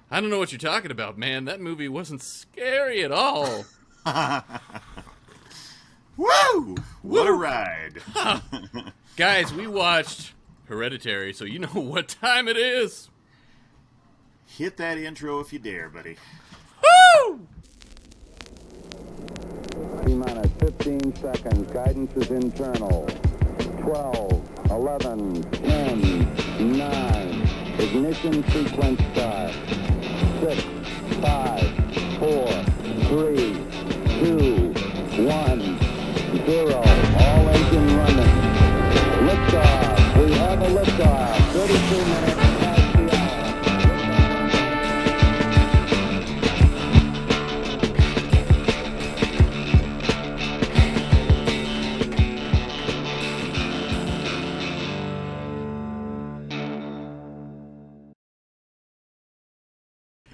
I don't know what you're talking about, man. That movie wasn't scary at all. Woo! What a Woo! ride. Guys, we watched Hereditary, so you know what time it is. Hit that intro if you dare, buddy. Woo! T-minus 15 seconds. Guidance is internal. 12, 11, 10, 9. Ignition sequence start. 6, 5, 4, 3, 2, 1, 0. All engine running. Liftoff. We have a liftoff. 32 minutes past the hour.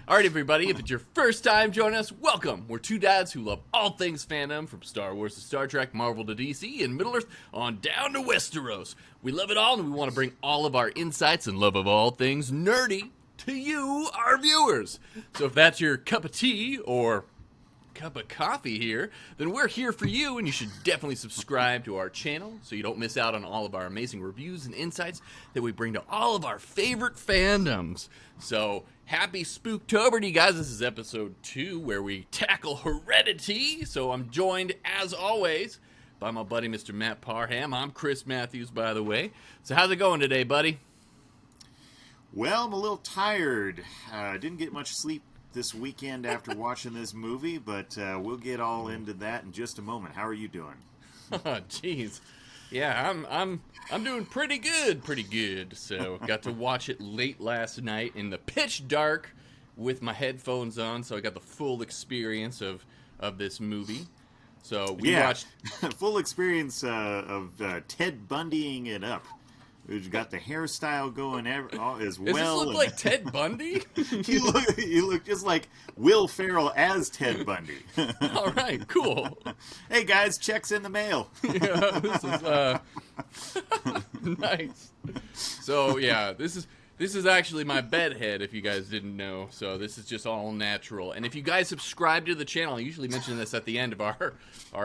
Alright, everybody, if it's your first time joining us, welcome. We're two dads who love all things fandom, from Star Wars to Star Trek, Marvel to DC, and Middle Earth on down to Westeros. We love it all, and we want to bring all of our insights and love of all things nerdy to you, our viewers. So if that's your cup of tea or cup of coffee here, then we're here for you, and you should definitely subscribe to our channel so you don't miss out on all of our amazing reviews and insights that we bring to all of our favorite fandoms. So happy Spooktober to you guys. This is episode 2 where we tackle Hereditary. So I'm joined, as always, by my buddy Mr. Matt Parham. I'm Chris Matthews, by the way. So how's it going today, buddy? Well, I'm a little tired. Didn't get much sleep this weekend after watching this movie, but we'll get all into that in just a moment. How are you doing? Oh, jeez. Yeah, I'm doing pretty good. So got to watch it late last night in the pitch dark with my headphones on, so I got the full experience of this movie. So we watched full experience of Ted Bundying it up. We've got the hairstyle going as well. Does this look like Ted Bundy? You look just like Will Ferrell as Ted Bundy. All right, cool. Hey guys, checks in the mail. Yeah, this is nice. So yeah, this is actually my bed head, if you guys didn't know. So this is just all natural. And if you guys subscribe to the channel, I usually mention this at the end of our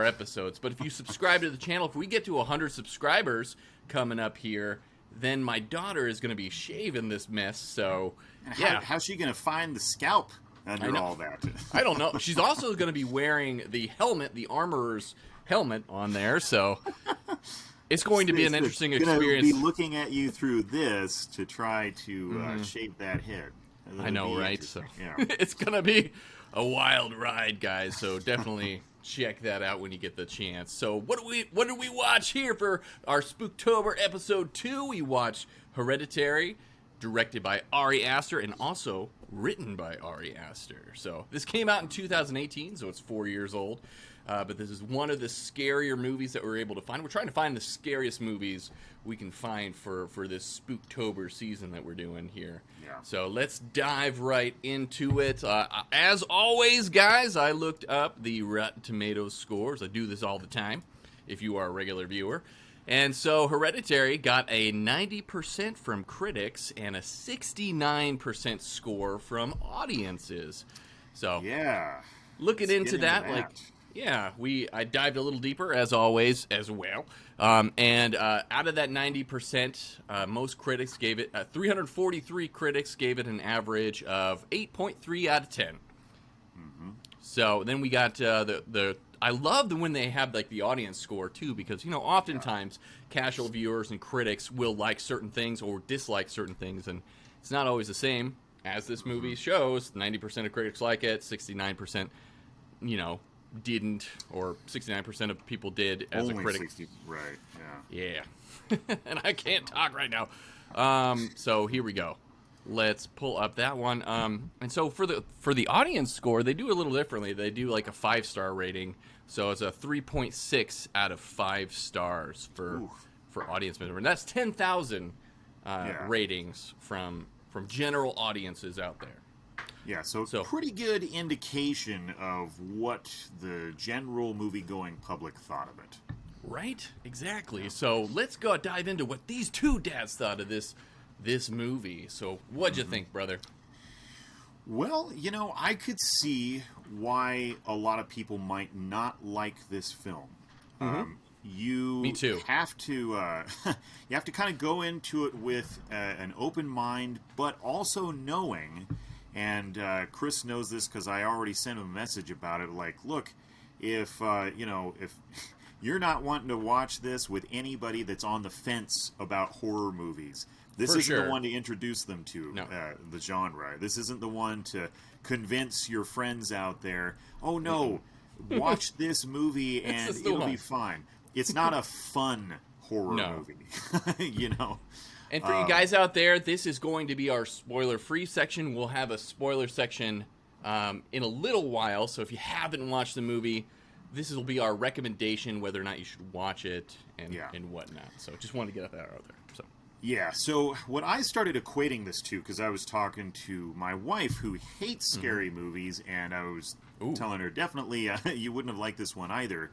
episodes, but if you subscribe to the channel, if we get to 100 subscribers coming up here, then my daughter is going to be shaving this mess. So yeah, how's she going to find the scalp under all that? I don't know. She's also going to be wearing the helmet, the armorer's helmet on there. So it's going to be an interesting experience. Be looking at you through this to try to shave that head. I know, right? So yeah. It's gonna be a wild ride, guys. So definitely check that out when you get the chance. So what did we watch here for our Spooktober episode 2? We watched Hereditary, directed by Ari Aster and also written by Ari Aster. So this came out in 2018, so it's 4 years old. But this is one of the scarier movies that we're able to find. We're trying to find the scariest movies we can find for this Spooktober season that we're doing here. Yeah. So let's dive right into it. As always, guys, I looked up the Rotten Tomatoes scores. I do this all the time, if you are a regular viewer. And so Hereditary got a 90% from critics and a 69% score from audiences. So yeah, looking into that. Yeah, I dived a little deeper, as always, as well. And out of that 90%, most critics gave it, 343 critics gave it an average of 8.3 out of 10. Mm-hmm. So then we got I love when they have like the audience score too, because oftentimes casual viewers and critics will like certain things or dislike certain things, and it's not always the same. As this movie shows, 90% of critics like it, 69%, didn't, or 69% of people did as Only a critic. 60, right? Yeah. And I can't talk right now. So here we go. Let's pull up that one. And so for the audience score, they do a little differently. They do like a 5-star rating. So it's a 3.6 out of 5 stars for audience member, and that's 10,000 ratings from general audiences out there. Yeah, so pretty good indication of what the general movie-going public thought of it. Right? Exactly. So let's go dive into what these two dads thought of this movie. So what'd you think, brother? Well, I could see why a lot of people might not like this film. You Me too. have to you have to kind of go into it with an open mind, but also knowing, and Chris knows this because I already sent him a message about it. Like, look, if if you're not wanting to watch this with anybody that's on the fence about horror movies, this For isn't sure. the one to introduce them to No. the genre. This isn't the one to convince your friends out there, oh no, watch this movie and is the it'll one. be fine. It's not a fun horror No. movie. And for you guys out there, this is going to be our spoiler-free section. We'll have a spoiler section in a little while, so if you haven't watched the movie, this will be our recommendation whether or not you should watch it and whatnot. So just wanted to get that out there. So. Yeah, so what I started equating this to, because I was talking to my wife who hates scary movies, and I was telling her, definitely, you wouldn't have liked this one either.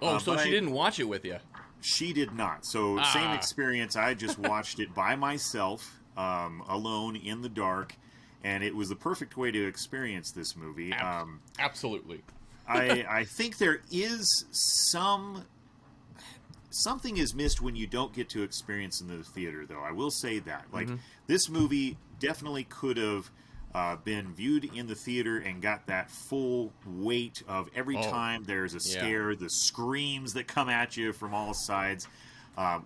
Oh, so but she didn't watch it with you? She did not. So same experience. I just watched it by myself, alone in the dark, and it was the perfect way to experience this movie. Absolutely. I think there is something is missed when you don't get to experience in the theater, though. I will say that. Like, this movie definitely could have been viewed in the theater and got that full weight of every time there's a scare, the screams that come at you from all sides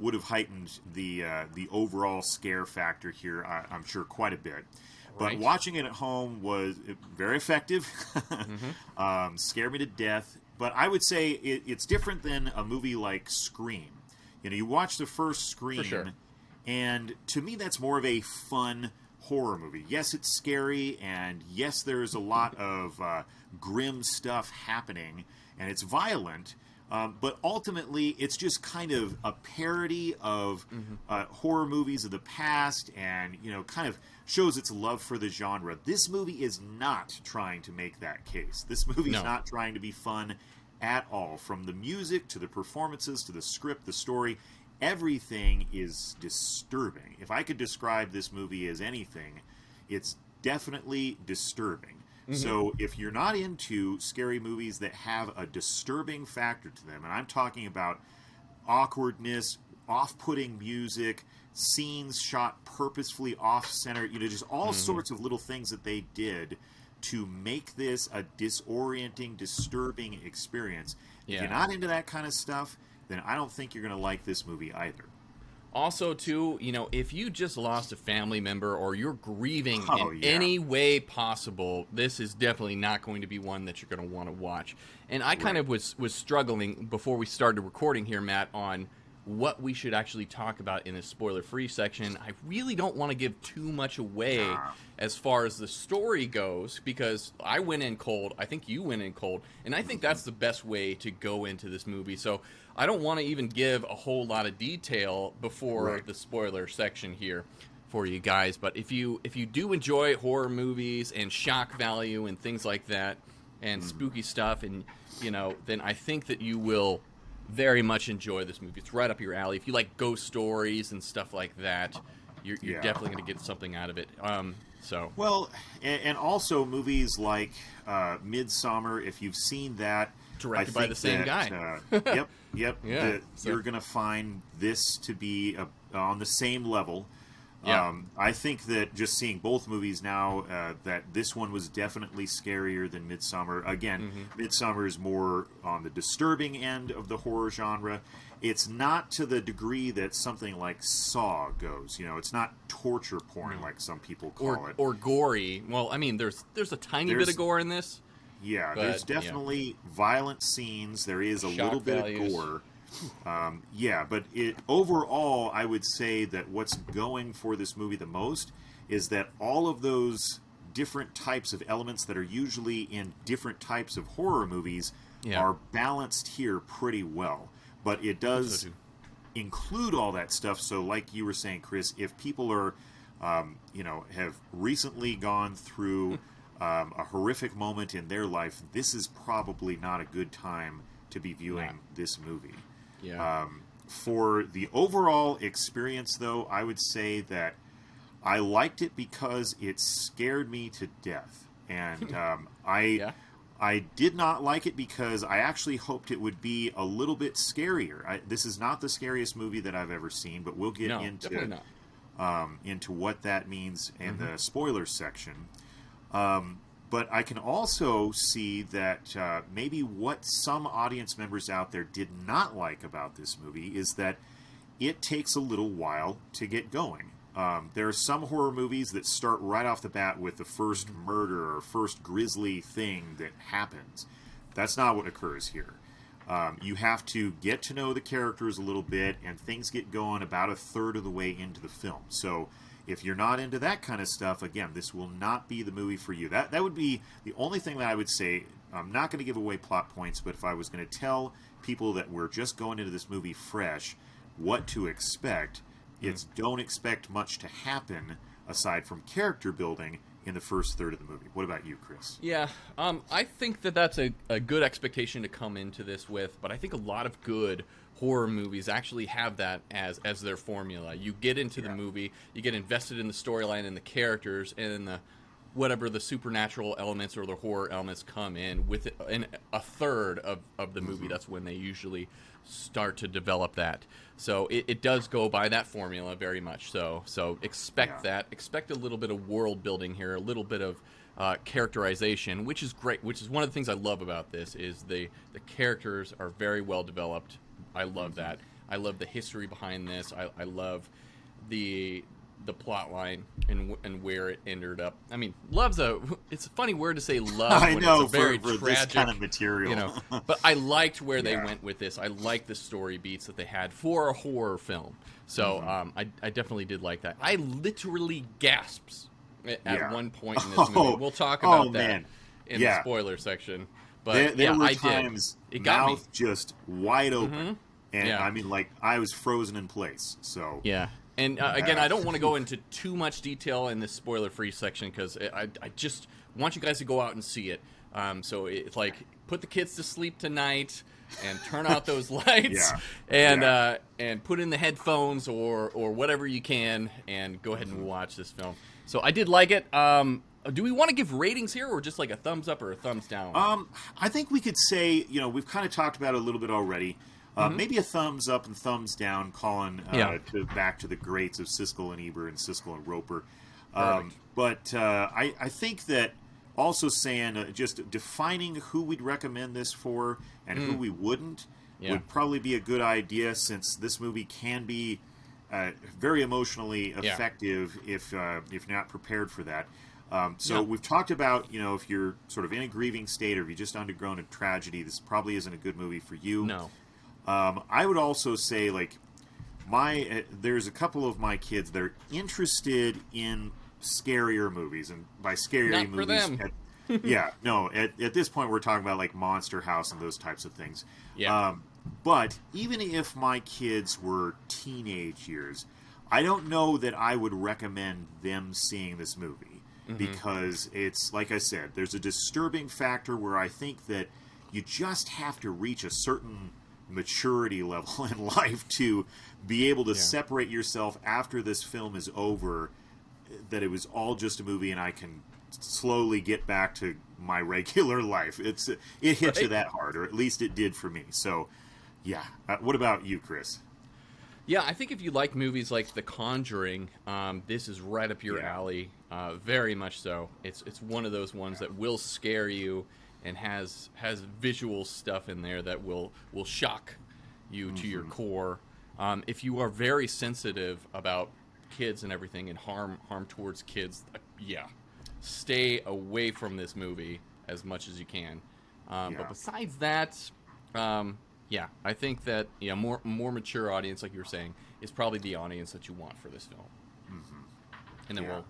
would have heightened the overall scare factor here, I'm sure, quite a bit. But watching it at home was very effective. Scared me to death. But I would say it's different than a movie like Scream. You watch the first Scream, sure. and to me that's more of a fun horror movie. Yes, it's scary, and yes, there's a lot of grim stuff happening, and it's violent. But ultimately, it's just kind of a parody of horror movies of the past, and kind of shows its love for the genre. This movie is not trying to make that case. This movie is not trying to be fun at all. From the music to the performances to the script, the story, everything is disturbing. If I could describe this movie as anything, it's definitely disturbing. So if you're not into scary movies that have a disturbing factor to them, and I'm talking about awkwardness, off-putting music, scenes shot purposefully off-center, just all sorts of little things that they did to make this a disorienting, disturbing experience. If you're not into that kind of stuff, then I don't think you're going to like this movie either. Also, too, if you just lost a family member or you're grieving in any way possible, this is definitely not going to be one that you're going to want to watch. And I kind of was struggling before we started recording here, Matt, on what we should actually talk about in this spoiler-free section. I really don't want to give too much away as far as the story goes, because I went in cold. I think you went in cold. And I think that's the best way to go into this movie. So I don't want to even give a whole lot of detail before the spoiler section here for you guys. But if you do enjoy horror movies and shock value and things like that and spooky stuff, and then I think that you will very much enjoy this movie. It's right up your alley. If you like ghost stories and stuff like that, you're definitely going to get something out of it. Well, and also movies like Midsommar, if you've seen that, directed by the same guy. Yep. Yeah, you're going to find this to be on the same level. Yeah. I think that just seeing both movies now, that this one was definitely scarier than Midsommar. Again, Midsommar is more on the disturbing end of the horror genre. It's not to the degree that something like Saw goes. It's not torture porn like some people call it. Or gory. Well, I mean, there's a tiny bit of gore in this. Yeah, but, there's definitely violent scenes. There is a Shock little bit values. of gore. But overall, I would say that what's going for this movie the most is that all of those different types of elements that are usually in different types of horror movies are balanced here pretty well. But it does include all that stuff. So like you were saying, Chris, if people are, have recently gone through a horrific moment in their life, this is probably not a good time to be viewing this movie. Yeah. For the overall experience, though, I would say that I liked it because it scared me to death. and Yeah. I did not like it because I actually hoped it would be a little bit scarier. This is not the scariest movie that I've ever seen, but we'll get definitely into what that means in the spoilers section. But I can also see that maybe what some audience members out there did not like about this movie is that it takes a little while to get going. There are some horror movies that start right off the bat with the first murder or first grisly thing that happens. That's not what occurs here. You have to get to know the characters a little bit, and things get going about a third of the way into the film. So if you're not into that kind of stuff, again, this will not be the movie for you. That would be the only thing that I would say. I'm not going to give away plot points, but if I was going to tell people that we're just going into this movie fresh what to expect, it's don't expect much to happen aside from character building in the first third of the movie. What about you, Chris? Yeah, I think that that's a good expectation to come into this with, but I think a lot of good horror movies actually have that as their formula. You get into the movie, you get invested in the storyline and the characters, and whatever the supernatural elements or the horror elements come in with it, in a third of the movie. That's when they usually start to develop that. So it does go by that formula very much. So expect that. Expect a little bit of world building here, a little bit of characterization, which is great. Which is one of the things I love about this is the characters are very well developed. I love that. I love the history behind this. I love the plot line and where it ended up. I mean, it's a funny word to say love I when know, it's a very for tragic this kind of material. You know, but I liked where they went with this. I liked the story beats that they had for a horror film. So I definitely did like that. I literally gasped at one point in this movie. We'll talk about that in the spoiler section. But there were I times did. It got me. Mouth just wide open. And I mean, like, I was frozen in place. So yeah. And again, I don't want to go into too much detail in this spoiler-free section because I just want you guys to go out and see it. So it's like, put the kids to sleep tonight and turn out those lights and put in the headphones or whatever you can and go ahead and watch this film. So I did like it. Do we want to give ratings here or just like a thumbs up or a thumbs down? I think we could say, we've kind of talked about it a little bit already. Maybe a thumbs up and thumbs down, calling back to the greats of Siskel and Ebert and Siskel and Roper. But I think that also saying, just defining who we'd recommend this for and who we wouldn't would probably be a good idea, since this movie can be very emotionally effective if not prepared for that. So we've talked about, if you're sort of in a grieving state or if you just undergone a tragedy, this probably isn't a good movie for you. No. I would also say, like, there's a couple of my kids that are interested in scarier movies, and by scarier Not movies, for them. at this point we're talking about like Monster House and those types of things. Yeah. But even if my kids were teenage years, I don't know that I would recommend them seeing this movie because it's, like I said, there's a disturbing factor where I think that you just have to reach a certain maturity level in life to be able to separate yourself after this film is over, that it was all just a movie and I can slowly get back to my regular life. It hits you that hard, or at least it did for me. So what about you, Chris? Yeah, I think if you like movies like The Conjuring, this is right up your alley, very much so. It's one of those ones that will scare you and has visual stuff in there that will shock you to your core. If you are very sensitive about kids and everything and harm towards kids, stay away from this movie as much as you can. But besides that, I think that more mature audience, like you were saying, is probably the audience that you want for this film. And then we'll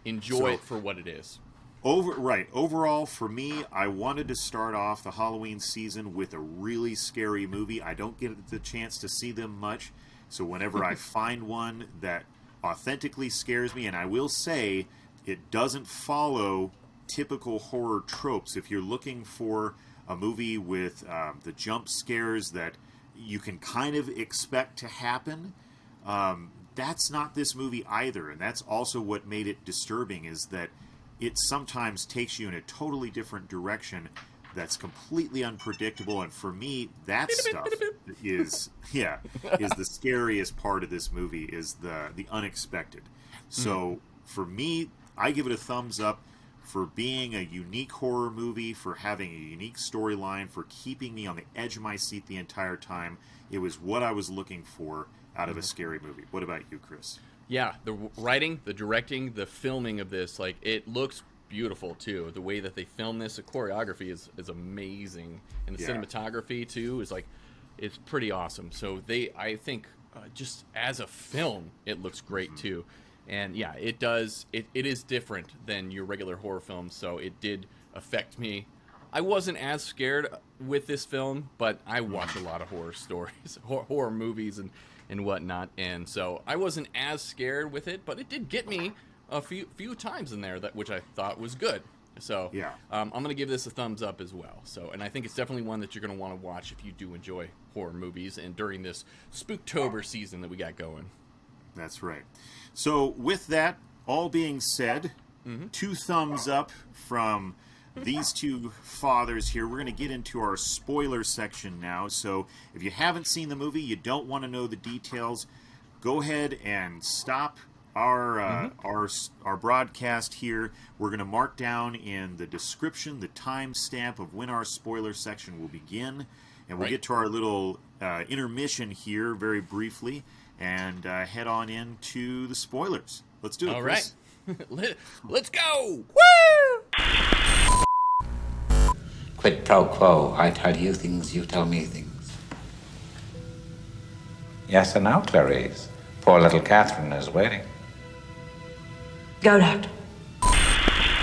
enjoy it for what it is. Overall, for me, I wanted to start off the Halloween season with a really scary movie. I don't get the chance to see them much, so whenever I find one that authentically scares me, and I will say it doesn't follow typical horror tropes. If you're looking for a movie with the jump scares that you can kind of expect to happen, that's not this movie either. And that's also what made it disturbing, is that it sometimes takes you in a totally different direction that's completely unpredictable. And for me, that stuff is the scariest part of this movie, is the unexpected. So for me, I give it a thumbs up for being a unique horror movie, for having a unique storyline, for keeping me on the edge of my seat the entire time. It was what I was looking for out of a scary movie. What about you, Chris? Yeah, the writing, the directing, the filming of this, like, it looks beautiful too. The way that they film this, the choreography is amazing, and the cinematography too is like, it's pretty awesome. So I think just as a film, it looks great too. And yeah, it does. It is different than your regular horror film, so it did affect me. I wasn't as scared with this film, but I watch a lot of horror stories, horror movies, and whatnot, and so I wasn't as scared with it, but it did get me a few times in there, which I thought was good. So yeah, I'm going to give this a thumbs up as well. So, and I think it's definitely one that you're going to want to watch if you do enjoy horror movies, and during this Spooktober season that we got going. That's right. So with that all being said, 2 thumbs up from these two fathers here. We're going to get into our spoiler section now. So if you haven't seen the movie, you don't want to know the details, go ahead and stop our broadcast here. We're going to mark down in the description the timestamp of when our spoiler section will begin, and we'll get to our little intermission here very briefly, and head on into the spoilers. Let's do it, Chris. All right. Let's go! Woo! Quid pro quo. I tell you things, you tell me things. Yes, and now, Clarice. Poor little Catherine is waiting. Go, Doctor.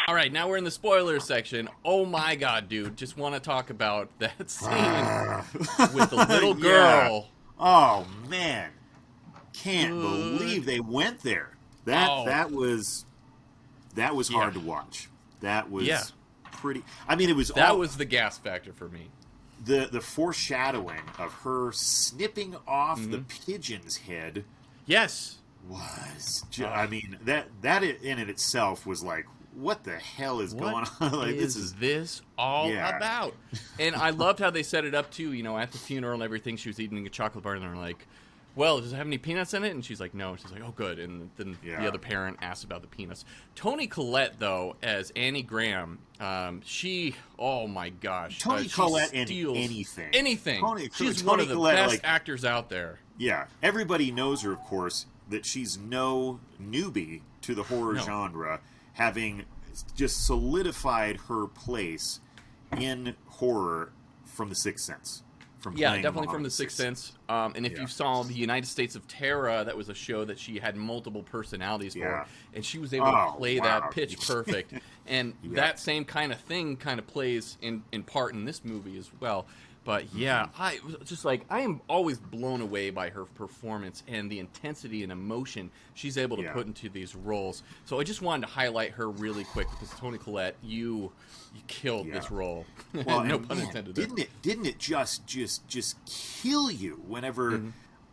All right, now we're in the spoiler section. Oh my God, dude. Just want to talk about that scene with the little girl. Oh, man. Can't believe they went there. That was hard to watch. That was pretty. I mean, it was. That was the gas factor for me. The foreshadowing of her snipping off the pigeon's head. Yes. Was. I mean, that in it itself was like, what the hell is going on? Like, this all about? And I loved how they set it up too. You know, at the funeral and everything, she was eating a chocolate bar, and they're like, well, does it have any peanuts in it? And she's like, no. She's like, oh, good. And then the other parent asked about the peanuts. Toni Collette, though, as Annie Graham, she, oh my gosh. Toni Collette in anything. Anything. She's one of the best actors out there. Yeah. Everybody knows her, of course, that she's no newbie to the horror genre, having just solidified her place in horror from The Sixth Sense. Definitely from The Sixth Sense. And if you saw The United States of Terror, that was a show that she had multiple personalities for. And she was able to play that pitch perfect. And that same kind of thing kind of plays in part in this movie as well. But I am always blown away by her performance and the intensity and emotion she's able to put into these roles. So I just wanted to highlight her really quick, because Toni Collette, you killed this role. Well, no pun intended. Didn't it just kill you whenever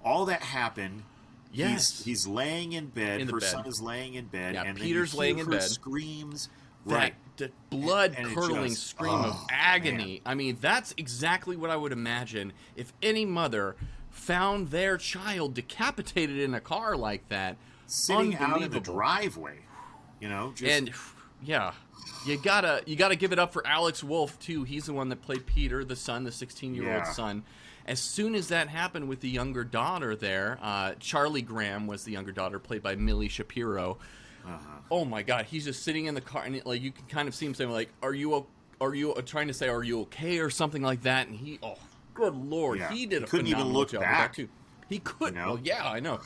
all that happened? Yes. He's laying in bed. Her son is laying in bed, and Peter's then laying in bed. Screams. That blood-curdling scream of agony. Man. I mean, that's exactly what I would imagine if any mother found their child decapitated in a car like that. Sitting out in the driveway. You know? And, you gotta give it up for Alex Wolff, too. He's the one that played Peter, the son, the 16-year-old son. As soon as that happened with the younger daughter there, Charlie Graham was the younger daughter, played by Millie Shapiro. Oh my God, he's just sitting in the car, and like you can kind of see him saying, like, "Are you trying to say, are you okay?" or something like that. And he, oh, good Lord, he did a phenomenal job with that too. He couldn't. You know? Well, yeah, I know.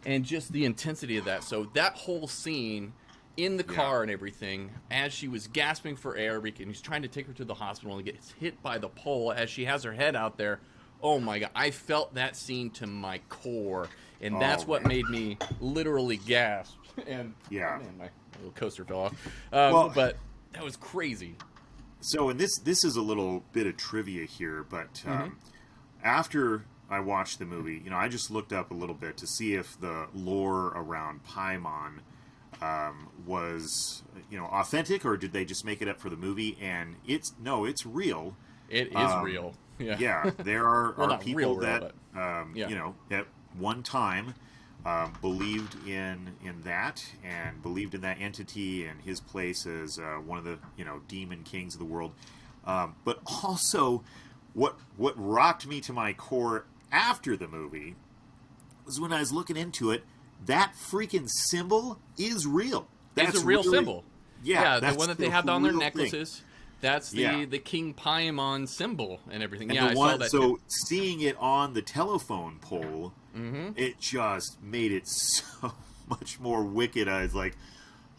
And just the intensity of that. So that whole scene in the car and everything, as she was gasping for air, and he's trying to take her to the hospital and gets hit by the pole as she has her head out there. Oh my God, I felt that scene to my core, and that's what made me literally gasp. And man, my little coaster fell off. But that was crazy. So, and this is a little bit of trivia here, but after I watched the movie, I just looked up a little bit to see if the lore around Paimon was authentic, or did they just make it up for the movie? And it's real. It is real. Yeah. Yeah, there are, Well, are not people real, that yeah. at one time believed in that and believed in that entity and his place as one of the demon kings of the world. But also, what rocked me to my core after the movie was when I was looking into it. That freaking symbol is real. It's a real symbol. Yeah, the one that they have on their real necklaces. thing. That's the King Paimon symbol and everything. And I saw that. So seeing it on the telephone pole, it just made it so much more wicked. I was like,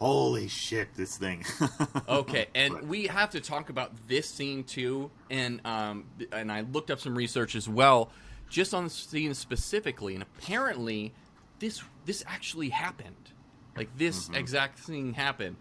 holy shit, this thing. Okay, and we have to talk about this scene too. And I looked up some research as well, just on the scene specifically. And apparently, this actually happened. Like this exact thing happened.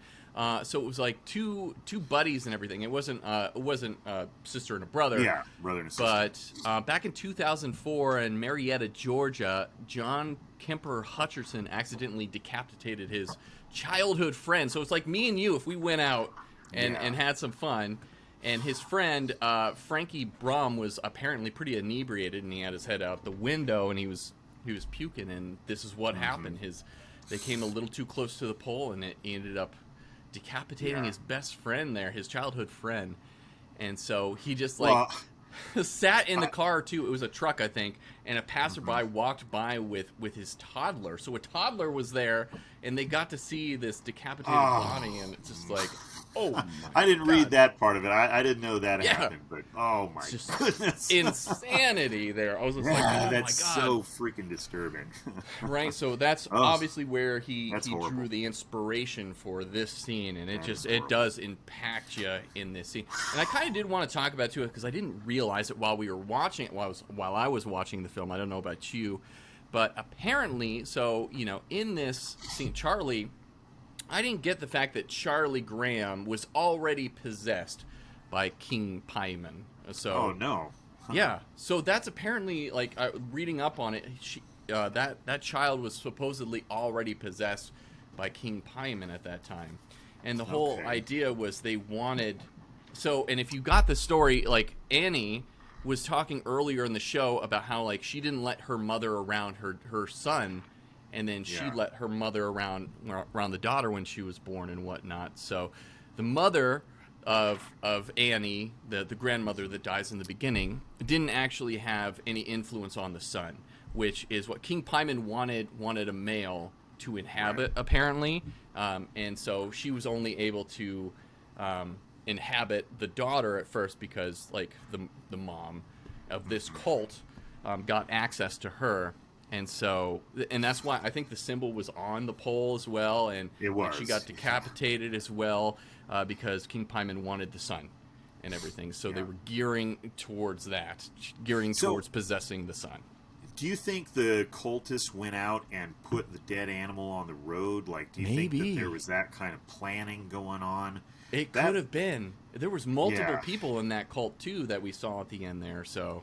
So it was like two buddies and everything. It wasn't a sister and a brother. Yeah, brother and sister. But back in 2004 in Marietta, Georgia, John Kemper Hutcherson accidentally decapitated his childhood friend. So it's like me and you if we went out and had some fun. And his friend, Frankie Brum, was apparently pretty inebriated, and he had his head out the window, and he was puking, and this is what happened. They came a little too close to the pole, and he ended up decapitating his best friend there, his childhood friend. And so he just sat in the car too. It was a truck, I think, and a passerby walked by with his toddler. So a toddler was there, and they got to see this decapitated body, and it's just like, oh my I didn't God. read that part of it. I didn't know that happened, but oh my Just goodness. insanity there. I was just like, oh That's my God. so freaking disturbing. Right, so that's obviously where he horrible. drew the inspiration for this scene, and it does impact you in this scene. And I kind of did want to talk about it too, because I didn't realize it while we were watching it, while I was watching the film. I don't know about you, but apparently, so in this scene, Charlie, I didn't get the fact that Charlie Graham was already possessed by King Paimon. So, Oh no. yeah, so that's apparently, like, reading up on it, that child was supposedly already possessed by King Paimon at that time. And the whole idea was they wanted... So, and if you got the story, like, Annie was talking earlier in the show about how, like, she didn't let her mother around her son, and then she let her mother around the daughter when she was born and whatnot. So the mother of Annie, the grandmother that dies in the beginning, didn't actually have any influence on the son, which is what King Paimon wanted a male to inhabit, apparently. And so she was only able to inhabit the daughter at first because, like, the mom of this cult got access to her. And so, and that's why I think the symbol was on the pole as well, and It was. she got decapitated as well because King Paimon wanted the son and everything. So they were gearing towards that, towards possessing the son. Do you think the cultists went out and put the dead animal on the road? Like, do you think Maybe. that there was that kind of planning going on? It That- could have been. There was multiple Yeah. people in that cult too that we saw at the end there. So,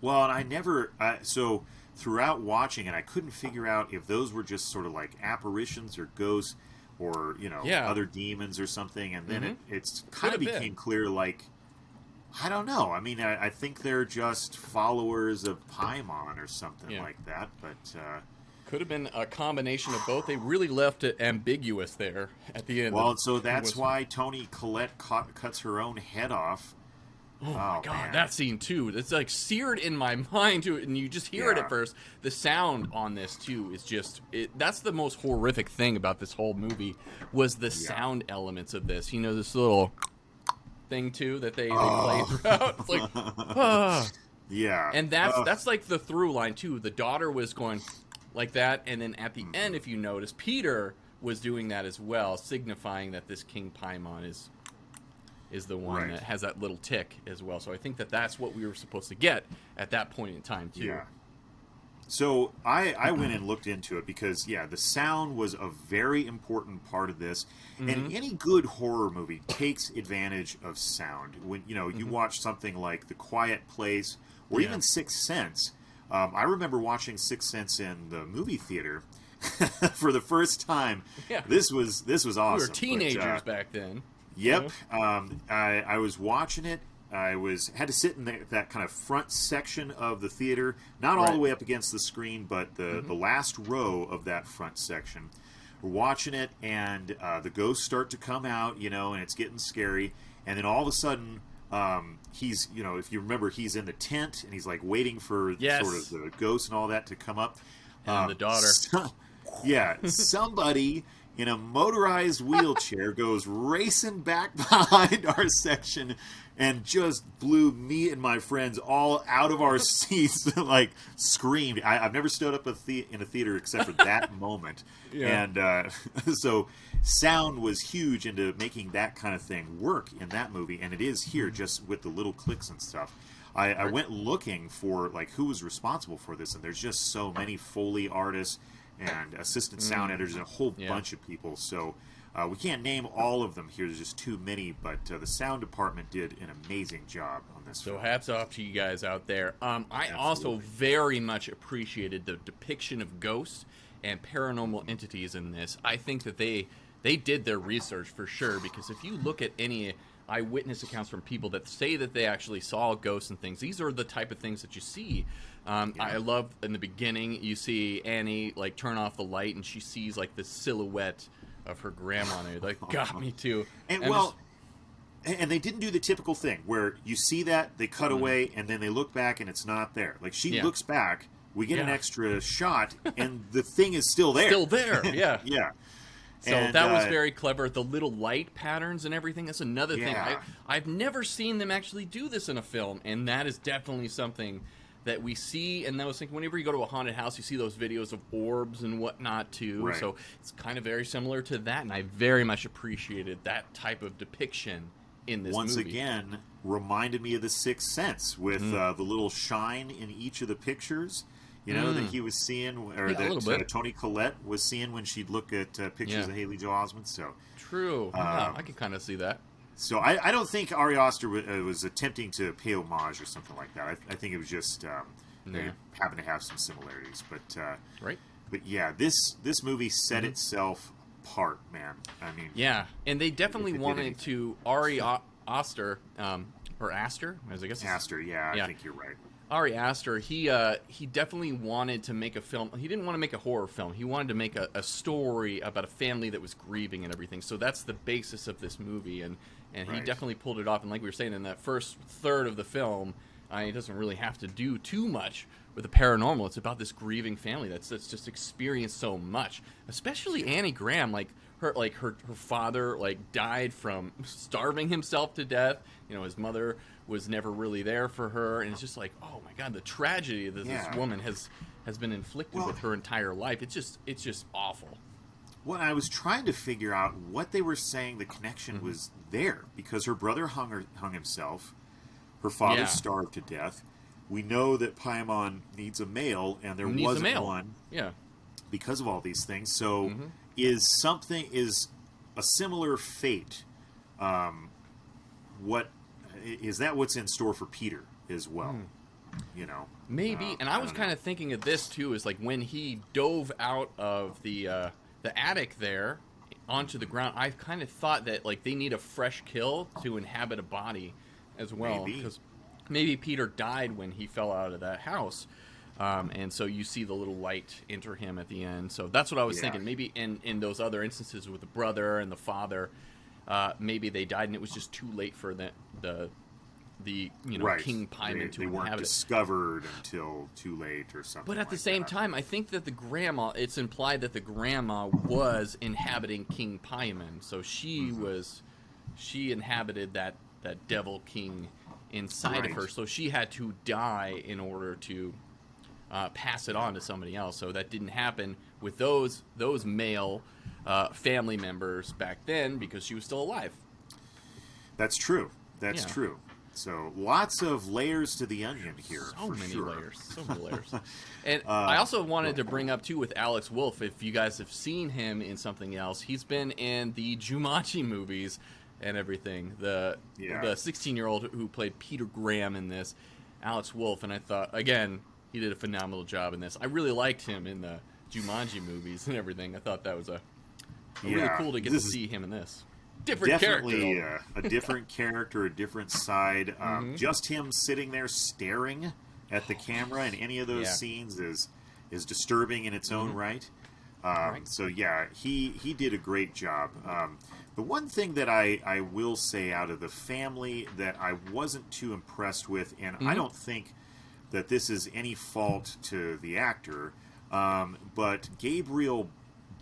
Well, and so throughout watching it, I couldn't figure out if those were just sort of like apparitions or ghosts or, other demons or something. And then it's kind of Could have became been. clear, like, I don't know. I mean, I think they're just followers of Paimon or something like that. But, could have been a combination of both. They really left it ambiguous there at the end. well, and so that's why Toni Collette cuts her own head off. Oh my God, man. that scene too. It's like seared in my mind too, and you just hear it Yeah. at first. The sound on this too is just that's the most horrific thing about this whole movie was the sound elements of this. This little thing too that they play throughout. It's like, Yeah. and that's like the through line too. The daughter was going like that, and then at the end, if you notice, Peter was doing that as well, signifying that this King Paimon is the one that has that little tick as well. So I think that's what we were supposed to get at that point in time too. Yeah. So I went and looked into it because, the sound was a very important part of this. And any good horror movie takes advantage of sound. When, you watch something like The Quiet Place or even Sixth Sense. I remember watching Sixth Sense in the movie theater. for the first time. Yeah. This was awesome. We were teenagers back then. Yep. I was watching it. I had to sit in that kind of front section of the theater, not all the way up against the screen, but the last row of that front section. We're watching it, and the ghosts start to come out, and it's getting scary. And then all of a sudden, he's, if you remember, he's in the tent, and he's like waiting for sort of the ghosts and all that to come up. And the daughter. Somebody in a motorized wheelchair goes racing back behind our section and just blew me and my friends all out of our seats, like screamed. I've never stood up in a theater except for that moment. And so sound was huge into making that kind of thing work in that movie, and it is here just with the little clicks and stuff. I went looking for like who was responsible for this, and there's just so many Foley artists and assistant sound editors and a whole bunch of people. So we can't name all of them here. There's just too many, but the sound department did an amazing job on this film. Hats off to you guys out there. I also very much appreciated the depiction of ghosts and paranormal entities in this. I think that they did their research for sure, because if you look at any eyewitness accounts from people that say that they actually saw ghosts and things, these are the type of things that you see. I love in the beginning you see Annie like turn off the light and she sees like the silhouette of her grandma, and it like got me too. And they didn't do the typical thing where you see that they cut away and then they look back and it's not there. Like she looks back, we get an extra shot, and the thing is still there. Still there, yeah. Yeah. So that was very clever. The little light patterns and everything, that's another thing. I've never seen them actually do this in a film, and that is definitely something that we see. And I was thinking, whenever you go to a haunted house, you see those videos of orbs and whatnot too. Right. So it's kind of very similar to that, and I very much appreciated that type of depiction in this movie. Once again, reminded me of The Sixth Sense with the little shine in each of the pictures. That he was seeing, or that Toni Collette was seeing when she'd look at pictures of Haley Joel Osment. So true. I can kind of see that. So I don't think Ari Aster was attempting to pay homage or something like that. I think it was just they happen to have some similarities. But right. But yeah, this movie set itself apart, man. I mean, and they definitely wanted to Ari Aster, or Aster, as I guess. Aster, I think you're right. Ari Aster, he definitely wanted to make a film. He didn't want to make a horror film. He wanted to make a story about a family that was grieving and everything. So that's the basis of this movie, and he definitely pulled it off. And like we were saying, in that first third of the film, he doesn't really have to do too much with the paranormal. It's about this grieving family that's just experienced so much. Especially Annie Graham, her father died from starving himself to death. His mother was never really there for her, and it's just like, oh my god, the tragedy that this woman has been inflicted with her entire life. It's just awful. Well, I was trying to figure out what they were saying the connection was there, because her brother hung himself, her father starved to death. We know that Paimon needs a male, and there wasn't one. Yeah. Because of all these things. So is a similar fate, is that what's in store for Peter as well? Maybe. And I was kind of thinking of this too, is like when he dove out of the attic there onto the ground, I kind of thought that they need a fresh kill to inhabit a body as well. Because maybe Peter died when he fell out of that house. And so you see the little light enter him at the end. So that's what I was thinking. Maybe in those other instances with the brother and the father, maybe they died and it was just too late for the King Paimon to they weren't inhabit. Discovered until too late or something. But at the same time, I think that it's implied that the grandma was inhabiting King Paimon. So she inhabited that devil king inside of her. So she had to die in order to pass it on to somebody else. So that didn't happen with those male family members back then, because she was still alive. That's true. That's true. So lots of layers to the onion here. So many layers. And I also wanted to bring up too with Alex Wolff, if you guys have seen him in something else, he's been in the Jumanji movies and everything. The 16-year-old who played Peter Graham in this, Alex Wolff, and I thought, again, he did a phenomenal job in this. I really liked him in the Jumanji movies and everything. I thought that was really Yeah, cool to get to see him in this. Different definitely character. a different character, a different side. Just him sitting there staring at the camera in any of those scenes is disturbing in its own right. So yeah, he did a great job. The one thing that I will say out of the family that I wasn't too impressed with, and I don't think that this is any fault to the actor, but Gabriel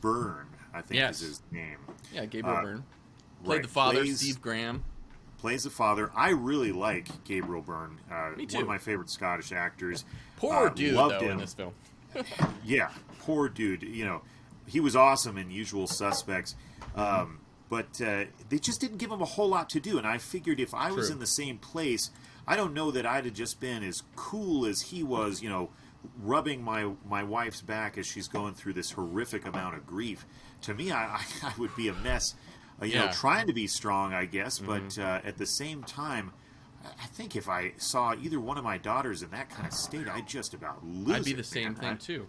Byrne, I think is his name. Yeah, Gabriel Byrne. Played the father, Steve Graham. Plays the father. I really like Gabriel Byrne. Me too. One of my favorite Scottish actors. Poor dude, loved though, him in this film. Yeah, poor dude. You know, he was awesome in Usual Suspects, but they just didn't give him a whole lot to do. And I figured if I was in the same place, I don't know that I'd have just been as cool as he was, you know, rubbing my wife's back as she's going through this horrific amount of grief. To me, I would be a mess. You know, trying to be strong, I guess, but at the same time, I think if I saw either one of my daughters in that kind of state, I'd just about lose it. I'd be the same thing, too.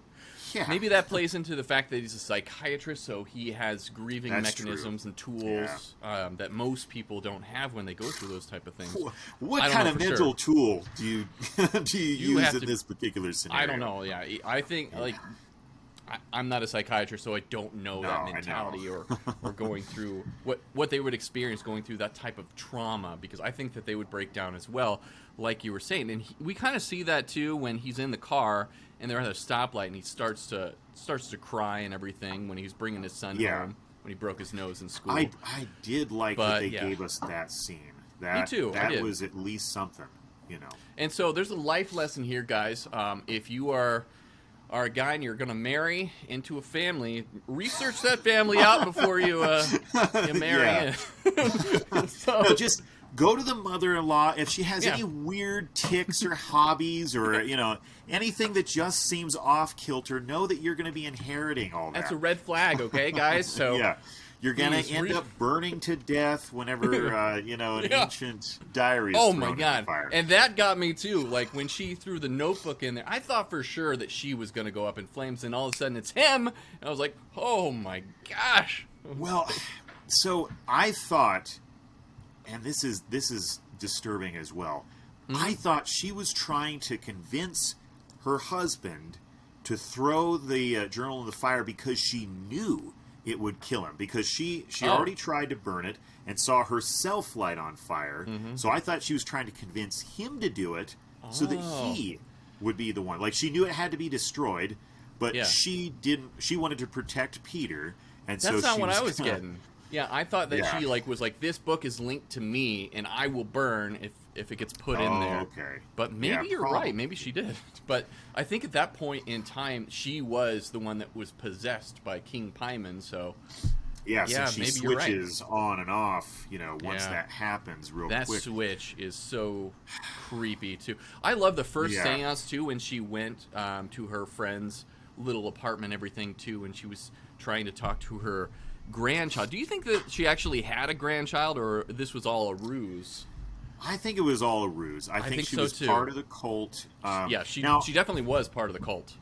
Yeah. Maybe that plays into the fact that he's a psychiatrist, so he has grieving That's mechanisms true. and tools that most people don't have when they go through those type of things. What kind of mental tool do you use in this particular scenario? I don't know, yeah. I think, like... I'm not a psychiatrist, so I don't know that mentality or going through what they would experience going through that type of trauma, because I think that they would break down as well, like you were saying. And we kind of see that too when he's in the car and they're at a stoplight and he starts to cry and everything when he's bringing his son home when he broke his nose in school. I did like that they gave us that scene. Me too. That was at least something, you know. And so there's a life lesson here, guys. If you are a guy and you're going to marry into a family, research that family out before you marry in. No, just go to the mother-in-law. If she has any weird tics or hobbies or, you know, anything that just seems off-kilter, know that you're going to be inheriting all that. That's a red flag, okay, guys? So yeah. You're going to end up burning to death whenever, you know, an ancient diary is thrown in the fire. And that got me, too. Like, when she threw the notebook in there, I thought for sure that she was going to go up in flames, and all of a sudden it's him. And I was like, oh, my gosh. Well, so I thought, and this is disturbing as well, I thought she was trying to convince her husband to throw the journal in the fire because she knew it would kill him, because she already tried to burn it and saw herself light on fire. So I thought she was trying to convince him to do it so that he would be the one. Like, she knew it had to be destroyed, but she didn't. She wanted to protect Peter, and that's so not she what was I was getting. Yeah, I thought that she was like, this book is linked to me, and I will burn if it gets put in there. Okay. But maybe you're right. Maybe she did. But I think at that point in time, she was the one that was possessed by King Paimon. So so she maybe switches on and off. You know, once that happens, real quick. That switch is so creepy too. I love the first seance too, when she went to her friend's little apartment, everything too, when she was trying to talk to her grandchild. Do you think that she actually had a grandchild, or this was all a ruse? I think it was all a ruse. I think she so was too. part of the cult. She definitely was part of the cult.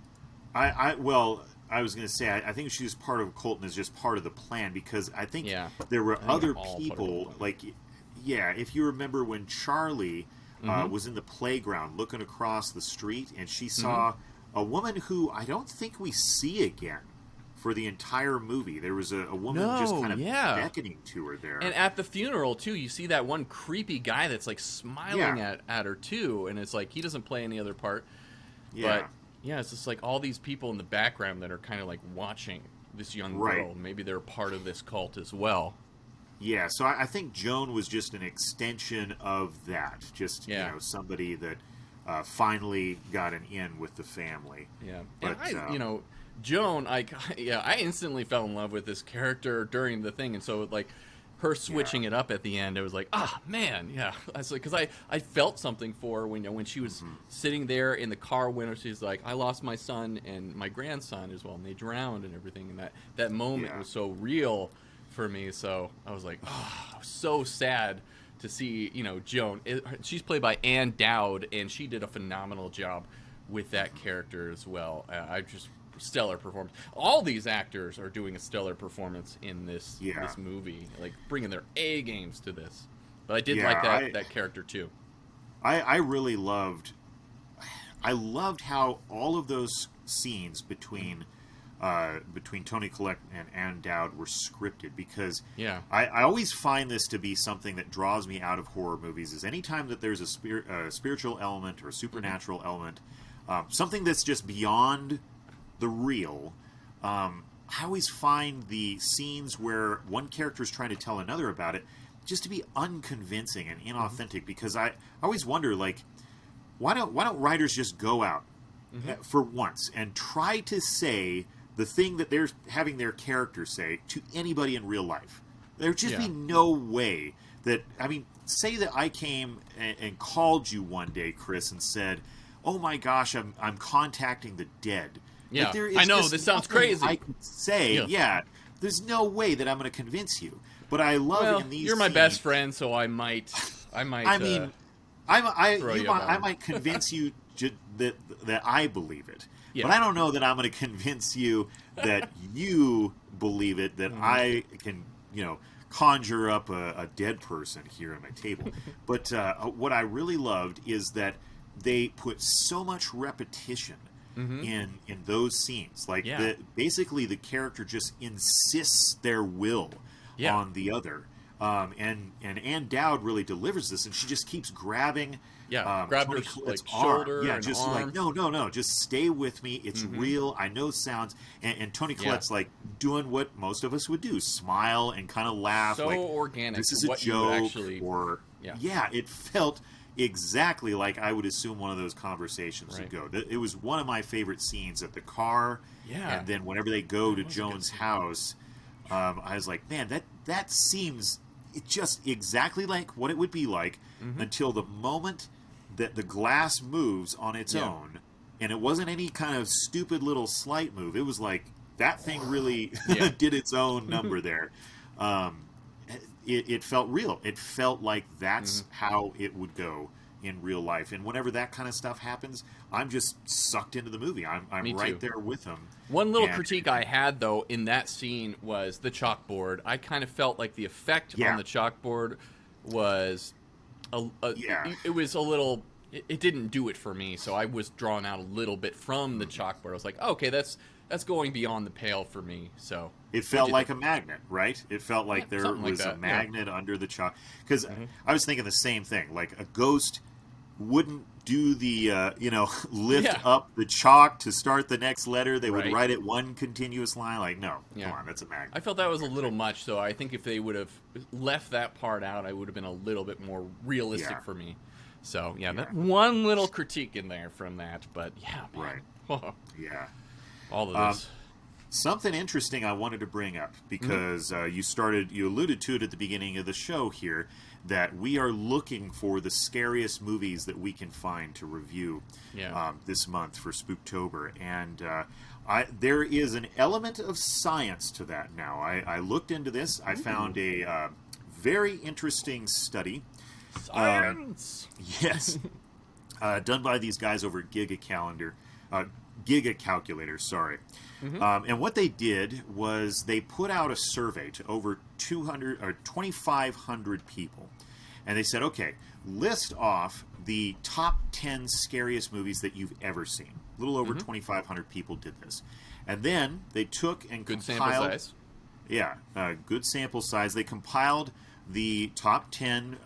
I was going to say, I think she was part of a cult and is just part of the plan, because I think there were other people, like, if you remember when Charlie was in the playground looking across the street, and she saw a woman who I don't think we see again for the entire movie. There was a woman just kind of beckoning to her there. And at the funeral, too, you see that one creepy guy that's, like, smiling at her, too. And it's like, he doesn't play any other part. Yeah. But, it's just like all these people in the background that are kind of, like, watching this young girl. Maybe they're part of this cult as well. Yeah, so I think Joan was just an extension of that. Just, you know, somebody that finally got an in with the family. Yeah. But, and Joan, I instantly fell in love with this character during the thing, and so like her switching it up at the end, it was like, man, I was like, because I felt something for her when she was sitting there in the car window. She's like, I lost my son and my grandson as well, and they drowned and everything, and that moment was so real for me. So I was like, I was so sad to see Joan. She's played by Ann Dowd, and she did a phenomenal job with that character as well. I just stellar performance. All these actors are doing a stellar performance in this Yeah. this movie, like bringing their A games to this. But I did Yeah, like that character too. I really loved how all of those scenes between Toni Collette and Ann Dowd were scripted, because Yeah. I always find this to be something that draws me out of horror movies, is anytime that there's a spiritual element or a supernatural element, something that's just beyond the real. I always find the scenes where one character is trying to tell another about it just to be unconvincing and inauthentic, because I always wonder, like, why don't writers just go out for once and try to say the thing that they're having their character say to anybody in real life? There'd just be no way that, I mean, say that I came and called you one day, Chris, and said, "Oh my gosh, I'm contacting the dead." Yeah, Like, there is I know, just this sounds nothing crazy. I could say, there's no way that I'm going to convince you. But I love in these you're my scenes, best friend, so I might. I mean, I throw you a bone. might convince you that I believe it, Yeah. but I don't know that I'm going to convince you that you believe it. That I can, conjure up a dead person here on my table. But what I really loved is that they put so much repetition in those scenes. Like basically, the character just insists their will on the other. And Ann Dowd really delivers this, and she just keeps grabbing grabbed Toni her Collette's shoulder arm. Yeah, and just arm. like, no, just stay with me. It's real. I know sounds. And Toni Collette's like doing what most of us would do, smile and kind of laugh. So like, organic. This is to a what you would joke. actually, Or it felt exactly like I would assume one of those conversations would go. It was one of my favorite scenes at the car. Yeah. And then whenever they go to Joan's house, I was like, man, that seems just exactly like what it would be like until the moment that the glass moves on its own. And it wasn't any kind of stupid little slight move. It was like that thing really did its own number there. It felt real. It felt like that's how it would go in real life. And whenever that kind of stuff happens, I'm just sucked into the movie. I'm right there with them. One little critique I had, though, in that scene was the chalkboard. I kind of felt like the effect on the chalkboard was it was a little. It didn't do it for me, so I was drawn out a little bit from the chalkboard. I was like, okay, that's going beyond the pale for me. So it felt like a magnet, right? It felt like there was a magnet under the chalk. Because I was thinking the same thing. Like a ghost wouldn't do the lift up the chalk to start the next letter. They would write it one continuous line. Like, no, come on, that's a magnet. I felt that was a little much, so I think if they would have left that part out, I would have been a little bit more realistic for me. So that one little critique in there from that, but all of this. Something interesting I wanted to bring up, because you alluded to it at the beginning of the show here, that we are looking for the scariest movies that we can find to review this month for Spooktober. And there is an element of science to that now. I looked into this. I found a very interesting study. Science! Yes. Done by these guys over at Gigacalculator, sorry. And what they did was they put out a survey to over 2,500 people. And they said, okay, list off the top 10 scariest movies that you've ever seen. A little over 2,500 people did this. And then they took and good compiled... sample size. Yeah, good sample size. They compiled the top 10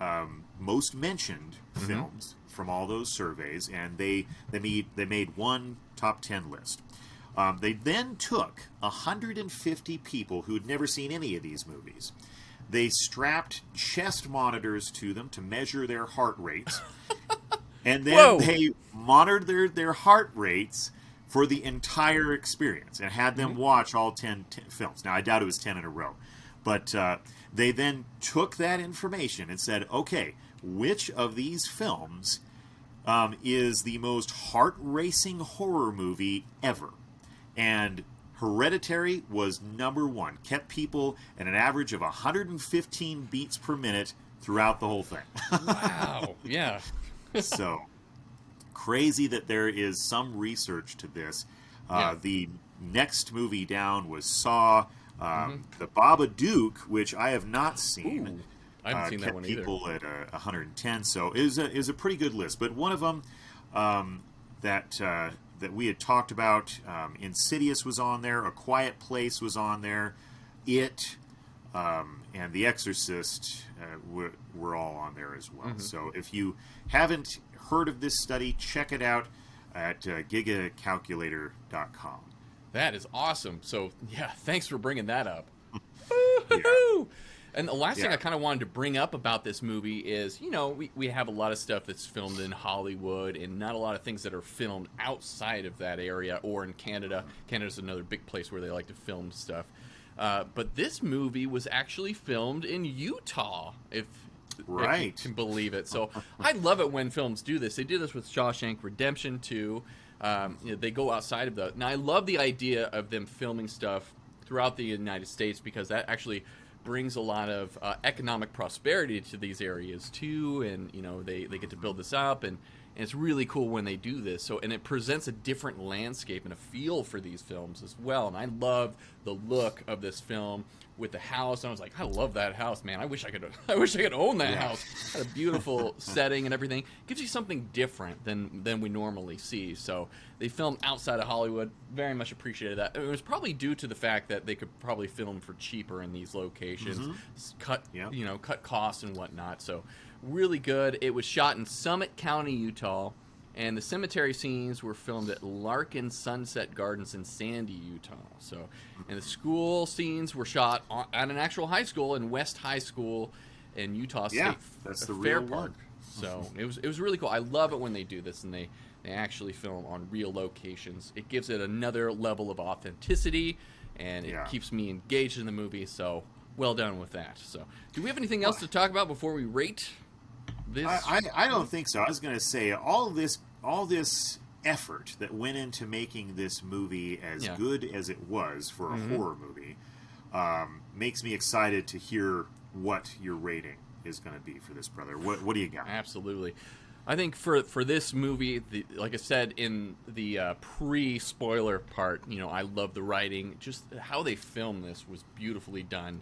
most mentioned films from all those surveys, and they made one top 10 list. They then took 150 people who had never seen any of these movies. They strapped chest monitors to them to measure their heart rates, and then they monitored their heart rates for the entire experience and had them watch all 10 films. Now, I doubt it was 10 in a row, but they then took that information and said, okay, which of these films is the most heart-racing horror movie ever? And Hereditary was number one. Kept people at an average of 115 beats per minute throughout the whole thing. Wow. Yeah. So, crazy that there is some research to this. The next movie down was Saw. The Babadook, which I have not seen. Ooh, I haven't seen that kept one either. people at 110, so it was a pretty good list. But one of them that we had talked about, Insidious was on there, A Quiet Place was on there, It, and The Exorcist were all on there as well. So if you haven't heard of this study, check it out at gigacalculator.com. That is awesome. So, yeah, thanks for bringing that up. Yeah. And the last thing Yeah. I kind of wanted to bring up about this movie is, we have a lot of stuff that's filmed in Hollywood and not a lot of things that are filmed outside of that area or in Canada. Canada's another big place where they like to film stuff. But this movie was actually filmed in Utah, if you can believe it. So I love it when films do this. They did this with Shawshank Redemption too. They go outside of that. Now I love the idea of them filming stuff throughout the United States because that actually brings a lot of economic prosperity to these areas too, and they get to build this up, and it's really cool when they do this. So, and it presents a different landscape and a feel for these films as well. And I love the look of this film with the house. I was like, I love that house, man. I wish I could own that house. It had a beautiful setting and everything. Gives you something different than we normally see. So they filmed outside of Hollywood. Very much appreciated that. It was probably due to the fact that they could probably film for cheaper in these locations, cut costs and whatnot. So really good. It was shot in Summit County, Utah. And the cemetery scenes were filmed at Larkin Sunset Gardens in Sandy, Utah. So, and the school scenes were shot at an actual high school in West High School in Utah State that's the Fair real Park. one. So it was really cool. I love it when they do this and they actually film on real locations. It gives it another level of authenticity, and it keeps me engaged in the movie. So well done with that. So, do we have anything else to talk about before we rate this? I don't think so. I was going to say all this effort that went into making this movie as good as it was for a horror movie makes me excited to hear what your rating is going to be for this, brother. What do you got? Absolutely. I think for this movie, like I said in the pre-spoiler part, I love the writing. Just how they filmed this was beautifully done.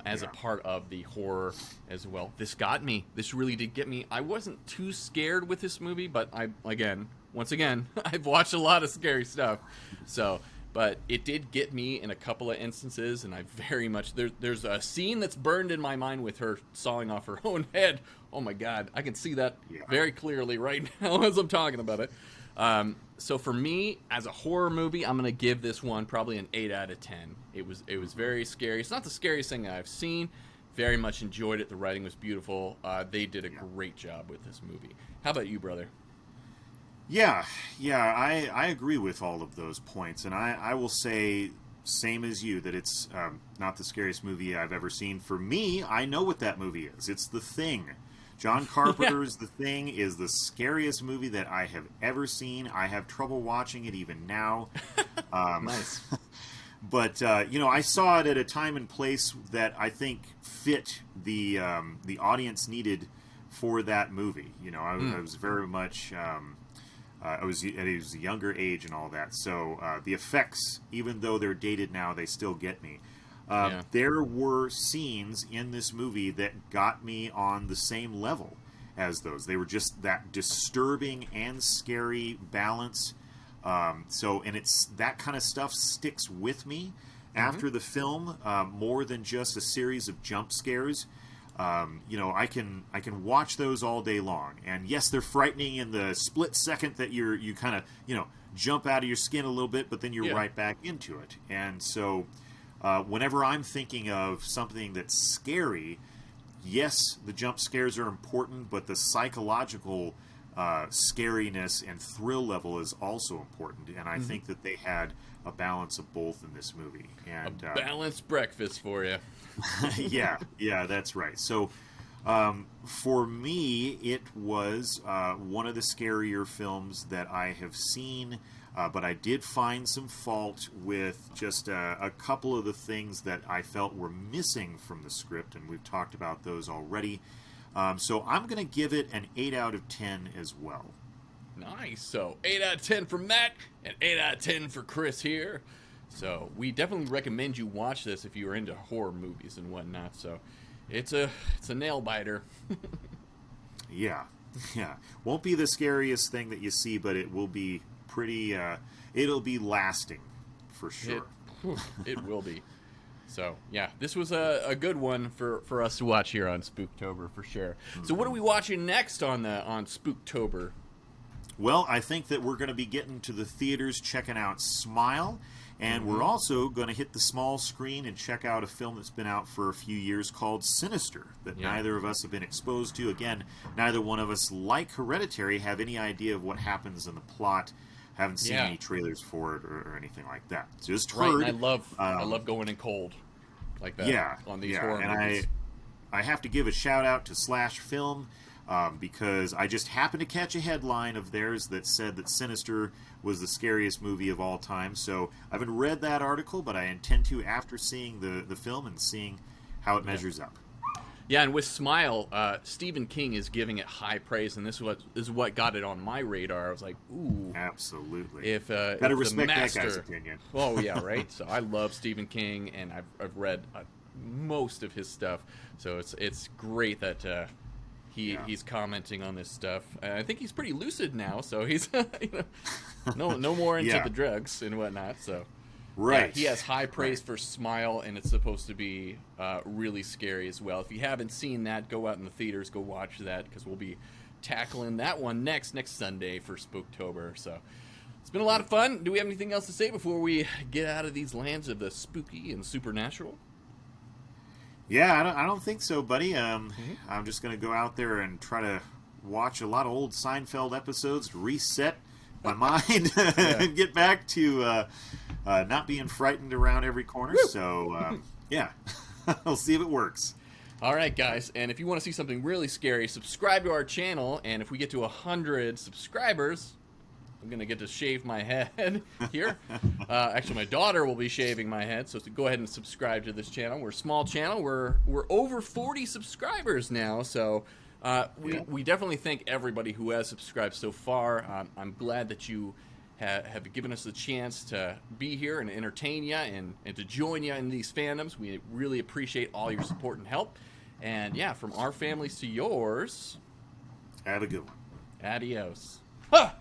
As a part of the horror as well. This got me. This really did get me. I wasn't too scared with this movie, but once again, I've watched a lot of scary stuff. So, but it did get me in a couple of instances, and I very much... There's a scene that's burned in my mind with her sawing off her own head. Oh my God, I can see that very clearly right now as I'm talking about it. So for me, as a horror movie, I'm going to give this one probably an 8 out of 10. It was very scary. It's not the scariest thing I've seen. Very much enjoyed it. The writing was beautiful. They did a great job with this movie. How about you, brother? Yeah, I agree with all of those points. And I will say, same as you, that it's not the scariest movie I've ever seen. For me, I know what that movie is. It's The Thing. John Carpenter's The Thing is the scariest movie that I have ever seen. I have trouble watching it even now. Nice. But, I saw it at a time and place that I think fit the audience needed for that movie. I was very much... I was at a younger age and all that. So the effects, even though they're dated now, they still get me. There were scenes in this movie that got me on the same level as those. They were just that disturbing and scary balance. And it's that kind of stuff sticks with me after the film more than just a series of jump scares. I can watch those all day long. And yes, they're frightening in the split second that you kind of, jump out of your skin a little bit, but then you're right back into it. And so... whenever I'm thinking of something that's scary, yes, the jump scares are important, but the psychological scariness and thrill level is also important. And I think that they had a balance of both in this movie. And a balanced breakfast for you. yeah, that's right. So for me, it was one of the scarier films that I have seen. But I did find some fault with just a couple of the things that I felt were missing from the script, and we've talked about those already. So I'm going to give it an 8 out of 10 as well. Nice. So 8 out of 10 for Matt and 8 out of 10 for Chris here. So we definitely recommend you watch this if you are into horror movies and whatnot. So it's a nail biter. Yeah. Won't be the scariest thing that you see, but it will be pretty. It'll be lasting for sure. It will be. So yeah, this was a good one for us to watch here on Spooktober for sure. So what are we watching next on Spooktober? Well, I think that we're going to be getting to the theaters, checking out Smile, and we're also going to hit the small screen and check out a film that's been out for a few years called Sinister, that neither of us have been exposed to. Again, neither one of us, like Hereditary, have any idea of what happens in the plot. Haven't seen any trailers for it or anything like that. Just heard. Right, and I love going in cold like that on these horror movies. I have to give a shout out to Slash Film. Because I just happened to catch a headline of theirs that said that Sinister was the scariest movie of all time. So I haven't read that article, but I intend to after seeing the film and seeing how it measures up. Yeah, and with Smile, Stephen King is giving it high praise, and this is what got it on my radar. I was like, ooh. Absolutely. Gotta respect that guy's opinion. Oh, yeah, right? So I love Stephen King, and I've read most of his stuff. So it's great that... He's commenting on this stuff. I think he's pretty lucid now, so he's no more into the drugs and whatnot. So he has high praise for Smile, and it's supposed to be really scary as well. If you haven't seen that, go out in the theaters, go watch that, because we'll be tackling that one next Sunday for Spooktober. So it's been a lot of fun. Do we have anything else to say before we get out of these lands of the spooky and supernatural? Yeah, I don't think so, buddy. I'm just going to go out there and try to watch a lot of old Seinfeld episodes to reset my mind and get back to not being frightened around every corner. So, I'll see if it works. All right, guys. And if you want to see something really scary, subscribe to our channel. And if we get to 100 subscribers... I'm going to get to shave my head here. Actually, my daughter will be shaving my head, so go ahead and subscribe to this channel. We're a small channel. We're over 40 subscribers now, so we definitely thank everybody who has subscribed so far. I'm glad that you have given us the chance to be here and entertain you and to join you in these fandoms. We really appreciate all your support and help. And, yeah, from our families to yours... Have a good one. Adios. Ha!